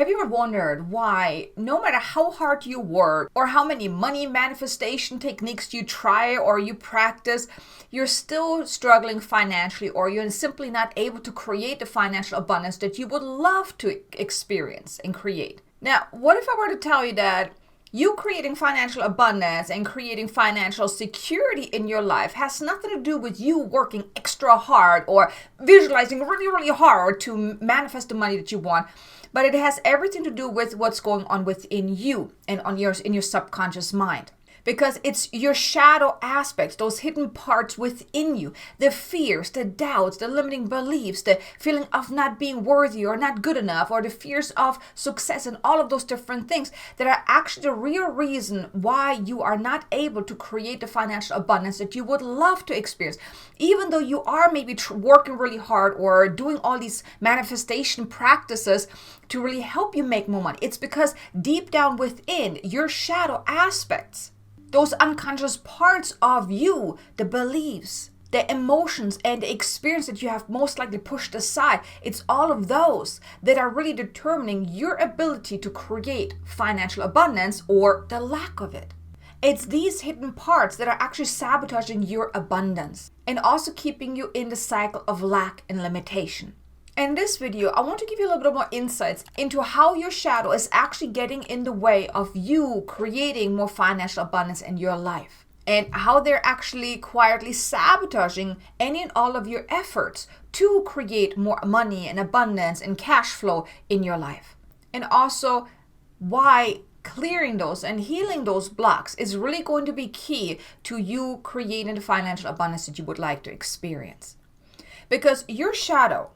Have you ever wondered why, no matter how hard you work or how many money manifestation techniques you try or you practice, you're still struggling financially, or you're simply not able to create the financial abundance that you would love to experience and create? Now, what if I were to tell you that you creating financial abundance and creating financial security in your life has nothing to do with you working extra hard or visualizing really, really hard to manifest the money that you want, but it has everything to do with what's going on within you and in your subconscious mind. Because it's your shadow aspects, those hidden parts within you, the fears, the doubts, the limiting beliefs, the feeling of not being worthy or not good enough, or the fears of success and all of those different things that are actually the real reason why you are not able to create the financial abundance that you would love to experience. Even though you are maybe working really hard or doing all these manifestation practices to really help you make more money. It's because deep down within, your shadow aspects, those unconscious parts of you, the beliefs, the emotions, and the experience that you have most likely pushed aside, it's all of those that are really determining your ability to create financial abundance or the lack of it. It's these hidden parts that are actually sabotaging your abundance and also keeping you in the cycle of lack and limitation. In this video, I want to give you a little bit more insights into how your shadow is actually getting in the way of you creating more financial abundance in your life, and how they're actually quietly sabotaging any and all of your efforts to create more money and abundance and cash flow in your life. And also why clearing those and healing those blocks is really going to be key to you creating the financial abundance that you would like to experience. Because your shadow,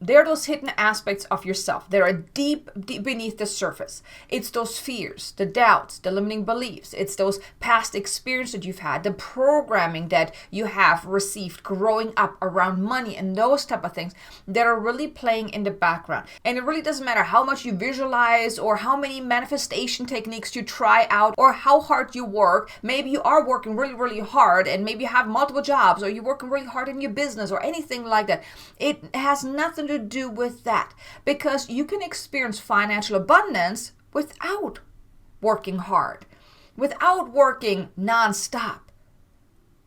they're those hidden aspects of yourself. They are deep beneath the surface. It's those fears, the doubts, the limiting beliefs. It's those past experiences that you've had, the programming that you have received growing up around money and those type of things that are really playing in the background. And it really doesn't matter how much you visualize or how many manifestation techniques you try out or how hard you work. Maybe you are working really, really hard, and maybe you have multiple jobs, or you're working really hard in your business or anything like that. It has nothing to do with that, because you can experience financial abundance without working hard, without working nonstop,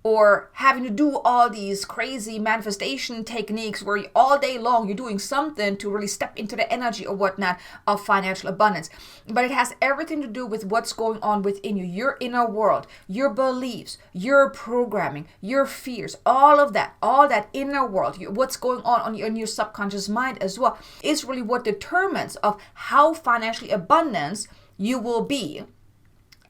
or having to do all these crazy manifestation techniques where all day long you're doing something to really step into the energy or whatnot of financial abundance. But it has everything to do with what's going on within you, your inner world, your beliefs, your programming, your fears, all that inner world, what's going on in your subconscious mind as well, is really what determines of how financially abundant you will be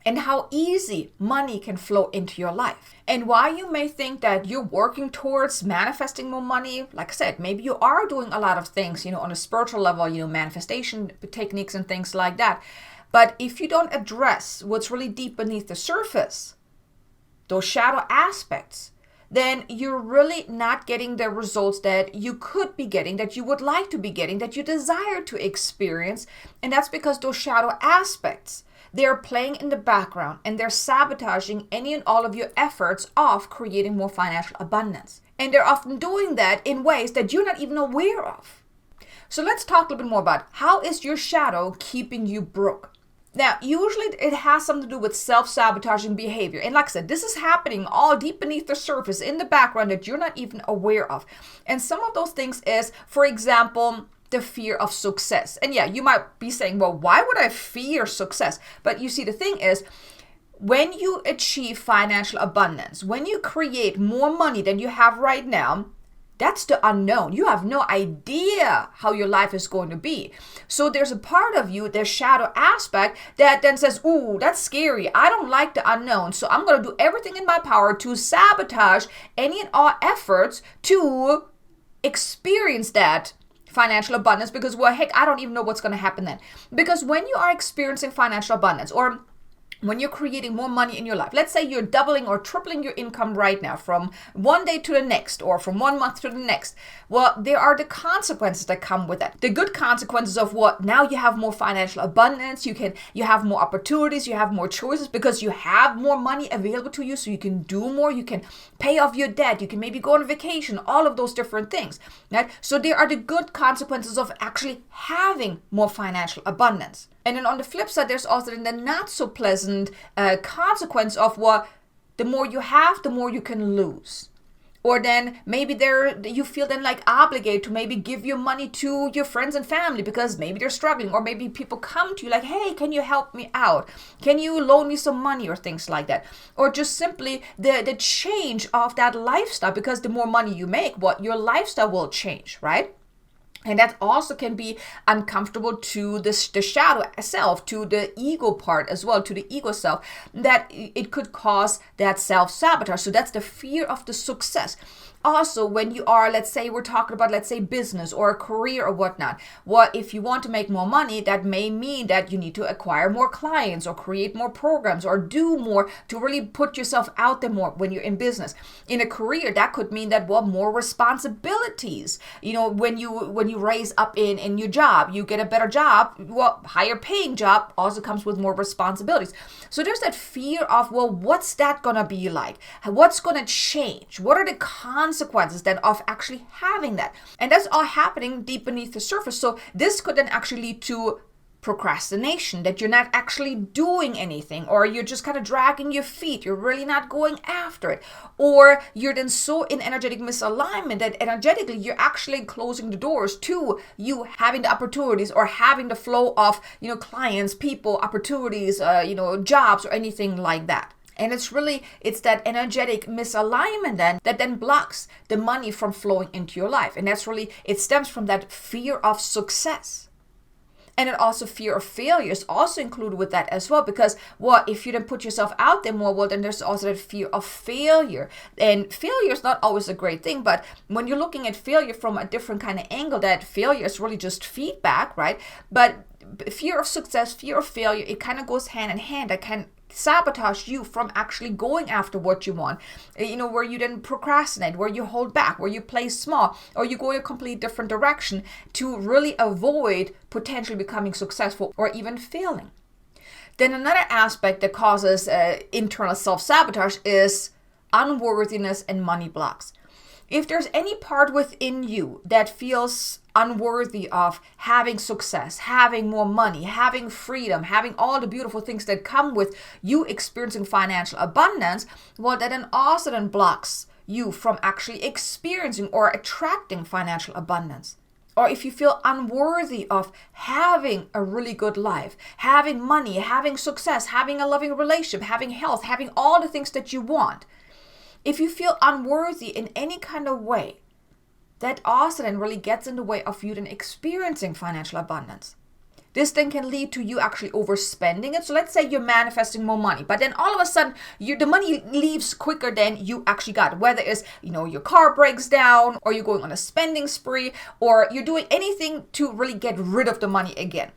and how easy money can flow into your life. And while you may think that you're working towards manifesting more money, like I said, maybe you are doing a lot of things, on a spiritual level, manifestation techniques and things like that. But if you don't address what's really deep beneath the surface, those shadow aspects, then you're really not getting the results that you could be getting, that you would like to be getting, that you desire to experience. And that's because those shadow aspects, they're playing in the background and they're sabotaging any and all of your efforts of creating more financial abundance. And they're often doing that in ways that you're not even aware of. So let's talk a little bit more about how is your shadow keeping you broke. Now, usually it has something to do with self-sabotaging behavior. And like I said, this is happening all deep beneath the surface in the background that you're not even aware of. And some of those things is, for example, the fear of success. And yeah, you might be saying, well, why would I fear success? But you see, the thing is, when you achieve financial abundance, when you create more money than you have right now, that's the unknown. You have no idea how your life is going to be. So there's a part of you, the shadow aspect, that then says, ooh, that's scary. I don't like the unknown. So I'm going to do everything in my power to sabotage any and all efforts to experience that financial abundance, because, well, heck, I don't even know what's going to happen then. Because when you are experiencing financial abundance, or when you're creating more money in your life, let's say you're doubling or tripling your income right now from one day to the next or from 1 month to the next, well, there are the consequences that come with that. The good consequences of what? Now you have more financial abundance, you have more opportunities, you have more choices because you have more money available to you, so you can do more, you can pay off your debt, you can maybe go on vacation, all of those different things, right? So there are the good consequences of actually having more financial abundance. And then on the flip side, there's also the not so pleasant consequence of what the more you have, the more you can lose. Or then maybe you feel then like obligated to maybe give your money to your friends and family because maybe they're struggling, or maybe people come to you like, hey, can you help me out? Can you loan me some money or things like that? Or just simply the change of that lifestyle, because the more money you make, what your lifestyle will change, right? And that also can be uncomfortable to the shadow self, to the ego part as well, to the ego self, that it could cause that self-sabotage. So that's the fear of the success. Also, when you are, let's say we're talking about, let's say business or a career or whatnot, what if you want to make more money, that may mean that you need to acquire more clients or create more programs or do more to really put yourself out there more when you're in business. In a career, that could mean that, well, more responsibilities. When you raise up in your job, you get a better job, well, higher paying job also comes with more responsibilities. So there's that fear of, well, what's that gonna be like? What's gonna change? What are the consequences then of actually having that? And that's all happening deep beneath the surface. So this could then actually lead to procrastination, that you're not actually doing anything, or you're just kind of dragging your feet, you're really not going after it, or you're then so in energetic misalignment that energetically you're actually closing the doors to you having the opportunities or having the flow of clients, people, opportunities, jobs, or anything like that. And it's that energetic misalignment that then blocks the money from flowing into your life. And it stems from that fear of success. And then also fear of failure is also included with that as well, because if you then put yourself out there more, well, then there's also that fear of failure. And failure is not always a great thing, but when you're looking at failure from a different kind of angle, that failure is really just feedback, right? But fear of success, fear of failure, it kind of goes hand in hand. That can sabotage you from actually going after what you want, where you then procrastinate, where you hold back, where you play small, or you go in a completely different direction to really avoid potentially becoming successful or even failing. Then another aspect that causes internal self-sabotage is unworthiness and money blocks. If there's any part within you that feels unworthy of having success, having more money, having freedom, having all the beautiful things that come with you experiencing financial abundance, well, that then also then blocks you from actually experiencing or attracting financial abundance. Or if you feel unworthy of having a really good life, having money, having success, having a loving relationship, having health, having all the things that you want, if you feel unworthy in any kind of way, that also then really gets in the way of you then experiencing financial abundance. This then can lead to you actually overspending it. So let's say you're manifesting more money, but then all of a sudden the money leaves quicker than you actually got. Whether it's, your car breaks down, or you're going on a spending spree, or you're doing anything to really get rid of the money again,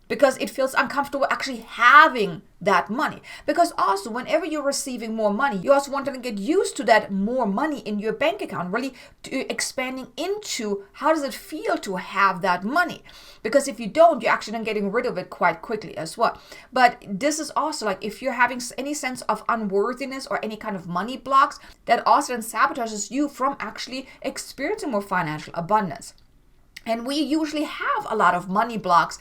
because it feels uncomfortable actually having that money. Because also, whenever you're receiving more money, you also want to get used to that more money in your bank account, really expanding into how does it feel to have that money. Because if you don't, you're actually then getting rid of it quite quickly as well. But this is also like, if you're having any sense of unworthiness or any kind of money blocks, that also then sabotages you from actually experiencing more financial abundance. And we usually have a lot of money blocks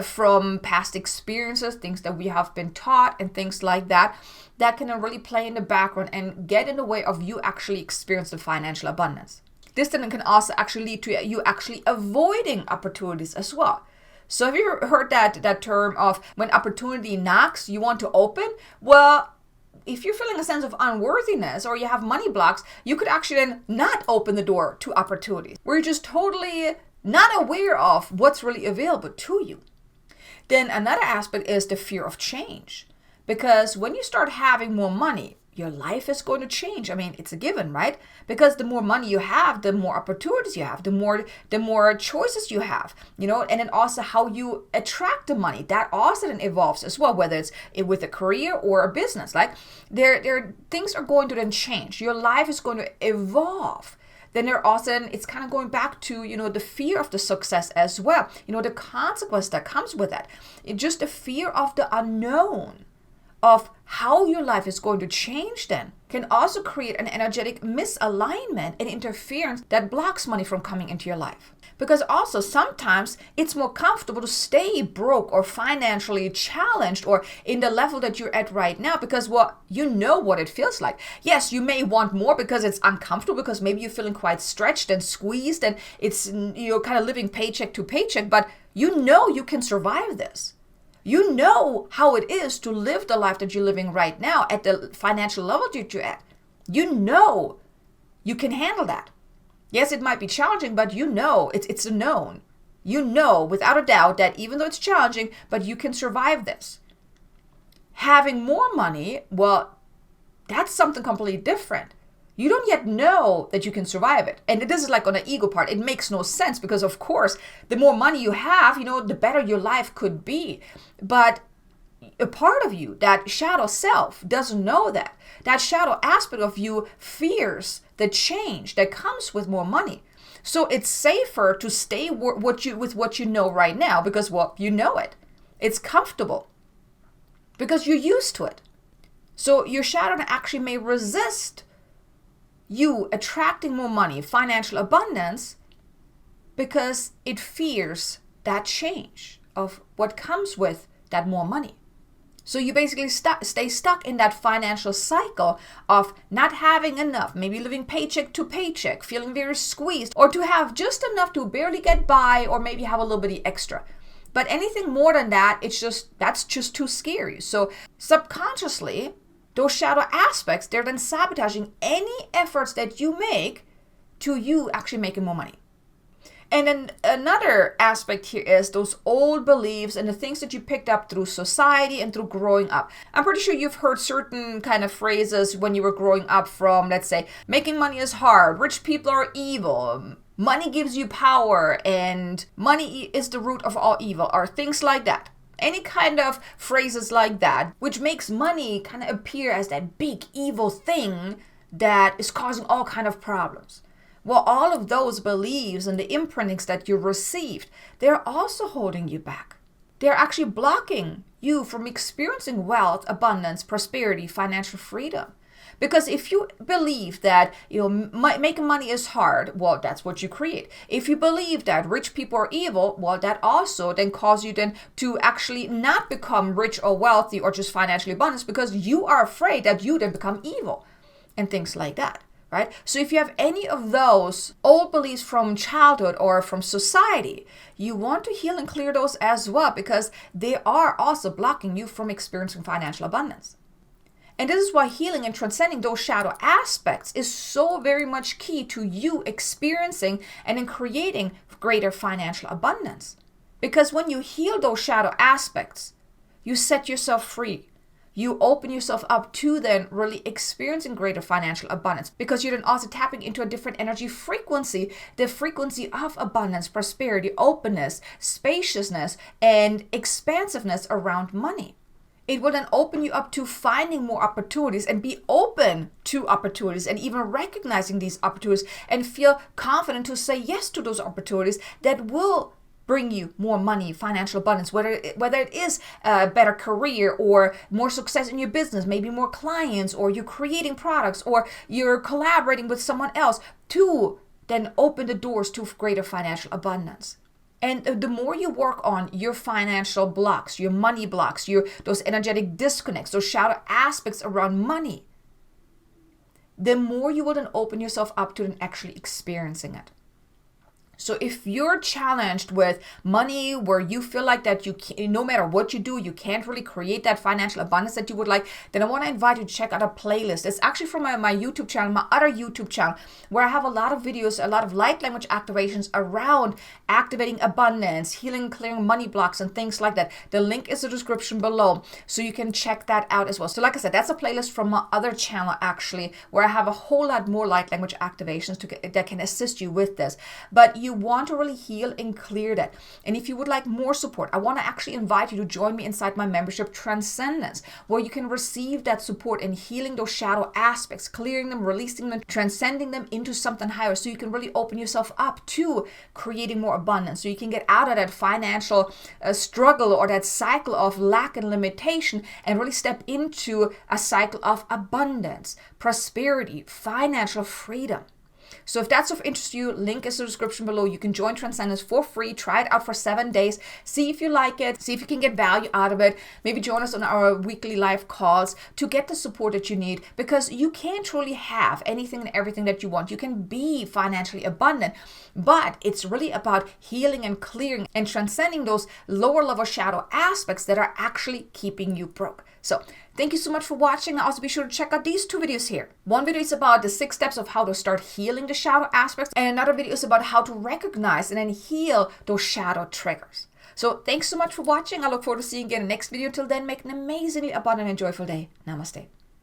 from past experiences, things that we have been taught and things like that, that can really play in the background and get in the way of you actually experiencing financial abundance. This then can also actually lead to you actually avoiding opportunities as well. So have you ever heard that term of when opportunity knocks, you want to open? Well, if you're feeling a sense of unworthiness or you have money blocks, you could actually then not open the door to opportunities, where you're just totally not aware of what's really available to you. Then another aspect is the fear of change. Because when you start having more money, your life is going to change. I mean, it's a given, right? Because the more money you have, the more opportunities you have, the more choices you have, and then also how you attract the money. That also then evolves as well, whether it's with a career or a business. Like there things are going to then change. Your life is going to evolve. Then it's kind of going back to, the fear of the success as well. The consequence that comes with that. It's just the fear of the unknown, of how your life is going to change then, can also create an energetic misalignment and interference that blocks money from coming into your life. Because also sometimes it's more comfortable to stay broke or financially challenged or in the level that you're at right now, because you know what it feels like. Yes, you may want more because it's uncomfortable, because maybe you're feeling quite stretched and squeezed and you're kind of living paycheck to paycheck, but you can survive this. You know how it is to live the life that you're living right now at the financial level that you're at. You know you can handle that. Yes, it might be challenging, but it's a known. You know without a doubt that even though it's challenging, but you can survive this. Having more money, well, that's something completely different. You don't yet know that you can survive it. And this is like on the ego part. It makes no sense because, of course, the more money you have, the better your life could be. But a part of you, that shadow self, doesn't know that. That shadow aspect of you fears the change that comes with more money. So it's safer to stay with what you know right now because, you know it. It's comfortable because you're used to it. So your shadow actually may resist you attracting more money, financial abundance, because it fears that change of what comes with that more money. So you basically stay stuck in that financial cycle of not having enough, maybe living paycheck to paycheck, feeling very squeezed, or to have just enough to barely get by, or maybe have a little bit extra. But anything more than that, that's just too scary. So subconsciously, those shadow aspects, they're then sabotaging any efforts that you make to you actually making more money. And then another aspect here is those old beliefs and the things that you picked up through society and through growing up. I'm pretty sure you've heard certain kind of phrases when you were growing up from, let's say, making money is hard, rich people are evil, money gives you power, and money is the root of all evil, or things like that. Any kind of phrases like that, which makes money kind of appear as that big evil thing that is causing all kind of problems. Well, all of those beliefs and the imprintings that you received, they're also holding you back. They're actually blocking you from experiencing wealth, abundance, prosperity, financial freedom. Because if you believe that making money is hard, well, that's what you create. If you believe that rich people are evil, well, that also then causes you then to actually not become rich or wealthy or just financially abundant, because you are afraid that you then become evil and things like that. Right? So if you have any of those old beliefs from childhood or from society, you want to heal and clear those as well, because they are also blocking you from experiencing financial abundance. And this is why healing and transcending those shadow aspects is so very much key to you experiencing and in creating greater financial abundance. Because when you heal those shadow aspects, you set yourself free. You open yourself up to then really experiencing greater financial abundance, because you're then also tapping into a different energy frequency, the frequency of abundance, prosperity, openness, spaciousness, and expansiveness around money. It will then open you up to finding more opportunities and be open to opportunities and even recognizing these opportunities and feel confident to say yes to those opportunities that will bring you more money, financial abundance, whether it is a better career or more success in your business, maybe more clients, or you're creating products, or you're collaborating with someone else, to then open the doors to greater financial abundance. And the more you work on your financial blocks, your money blocks, those energetic disconnects, those shadow aspects around money, the more you will then open yourself up to then actually experiencing it. So if you're challenged with money, where you feel like that no matter what you do, you can't really create that financial abundance that you would like, then I want to invite you to check out a playlist. It's actually from my YouTube channel, my other YouTube channel, where I have a lot of videos, a lot of light language activations around activating abundance, healing, clearing money blocks, and things like that. The link is in the description below, so you can check that out as well. So like I said, that's a playlist from my other channel, actually, where I have a whole lot more light language activations that can assist you with this. But you want to really heal and clear that. And if you would like more support, I want to actually invite you to join me inside my membership Transcendence, where you can receive that support in healing those shadow aspects, clearing them, releasing them, transcending them into something higher, so you can really open yourself up to creating more abundance, so you can get out of that financial struggle or that cycle of lack and limitation and really step into a cycle of abundance, prosperity, financial freedom. So if that's of interest to you, link is in the description below. You can join Transcendence for free. Try it out for 7 days. See if you like it. See if you can get value out of it. Maybe join us on our weekly live calls to get the support that you need, because you can't truly have anything and everything that you want. You can be financially abundant, but it's really about healing and clearing and transcending those lower level shadow aspects that are actually keeping you broke. So thank you so much for watching. Also be sure to check out these 2 videos here. One video is about the 6 steps of how to start healing the shadow aspects, and another video is about how to recognize and then heal those shadow triggers. So thanks so much for watching. I look forward to seeing you again in the next video. Till then, make an amazingly abundant and joyful day. Namaste.